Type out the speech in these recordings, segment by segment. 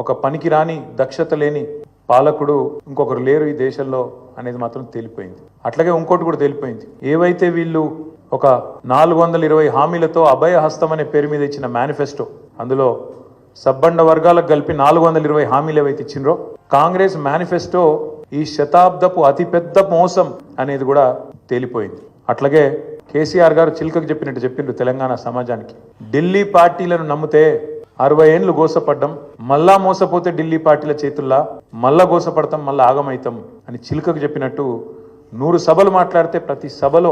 ఒక పనికిరాని దక్షత లేని పాలకుడు ఇంకొకరు లేరు ఈ దేశంలో అనేది మాత్రం తేలిపోయింది. అట్లాగే ఇంకోటి కూడా తేలిపోయింది. ఏవైతే వీళ్ళు ఒక 420 హామీలతో అభయ హస్తం అనే పేరు మీద ఇచ్చిన మేనిఫెస్టో, అందులో సబ్బండ వర్గాలకు కలిపి 420 హామీలు ఏవైతే ఇచ్చిండ్రో, కాంగ్రెస్ మేనిఫెస్టో ఈ శతాబ్దపు అతిపెద్ద మోసం అనేది కూడా తేలిపోయింది. అట్లాగే కేసీఆర్ గారు చిల్కకు చెప్పినట్టు చెప్పిండ్రు తెలంగాణ సమాజానికి. ఢిల్లీ పార్టీలను నమ్మితే 60 ఏళ్ళు గోసపడ్డం, మళ్ళా మోసపోతే ఢిల్లీ పార్టీల చేతుల్లా మళ్ళా గోసపడతాం, మళ్ళా ఆగమైతాం అని చిల్కకు చెప్పినట్టు 100 సభలు మాట్లాడితే ప్రతి సభలో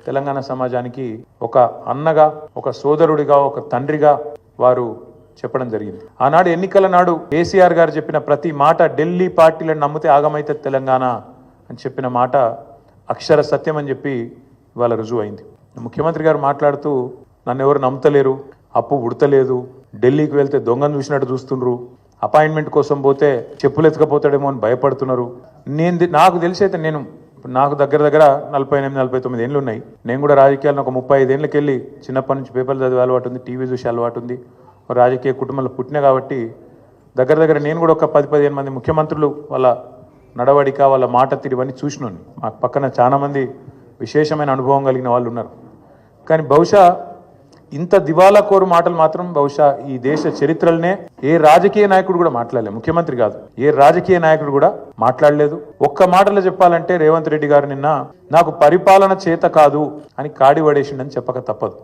తెలంగాణ సమాజానికి ఒక అన్నగా, ఒక సోదరుడిగా, ఒక తండ్రిగా వారు చెప్పడం జరిగింది. ఆనాడు ఎన్నికల నాడు కేసీఆర్ గారు చెప్పిన ప్రతి మాట, ఢిల్లీ పార్టీలను నమ్మితే ఆగమైతే తెలంగాణ అని చెప్పిన మాట అక్షర సత్యం అని చెప్పి ఇవాళ రుజువు అయింది. ముఖ్యమంత్రి గారు మాట్లాడుతూ నన్ను ఎవరు నమ్ముతలేరు, అప్పు ఉడతలేదు, ఢిల్లీకి వెళ్తే దొంగను చూసినట్టు చూస్తుండ్రు, అపాయింట్మెంట్ కోసం పోతే చెప్పులు ఎత్తుకపోతాడేమో అని భయపడుతున్నారు. నాకు తెలిసైతే నాకు దగ్గర 48-49 ఏళ్ళు ఉన్నాయి. నేను కూడా రాజకీయాలను ఒక 35 ఏళ్ళకి వెళ్ళి చిన్నప్పటి నుంచి పేపర్లు చదివే అలవాటు ఉంది, టీవీ చూసే అలవాటు ఉంది, రాజకీయ కుటుంబంలో పుట్టినా కాబట్టి దగ్గర నేను కూడా ఒక 10-15 మంది ముఖ్యమంత్రులు వాళ్ళ నడవడిక, వాళ్ళ మాట తీరువన్నీ చూసినాను. మా పక్కన చాలా మంది విశేషమైన అనుభవం కలిగిన వాళ్ళు ఉన్నారు. కానీ బహుశా ఇంత దివాలా కోరు మాటలు మాత్రం బహుశా ఈ దేశ చరిత్రలనే ఏ రాజకీయ నాయకుడు కూడా మాట్లాడలేదు. ముఖ్యమంత్రి కాదు, ఏ రాజకీయ నాయకుడు కూడా మాట్లాడలేదు. ఒక్క మాటలో చెప్పాలంటే రేవంత్ రెడ్డి గారు నిన్న నాకు పరిపాలన చేత కాదు అని కాడి పడేసిండని చెప్పక తప్పదు.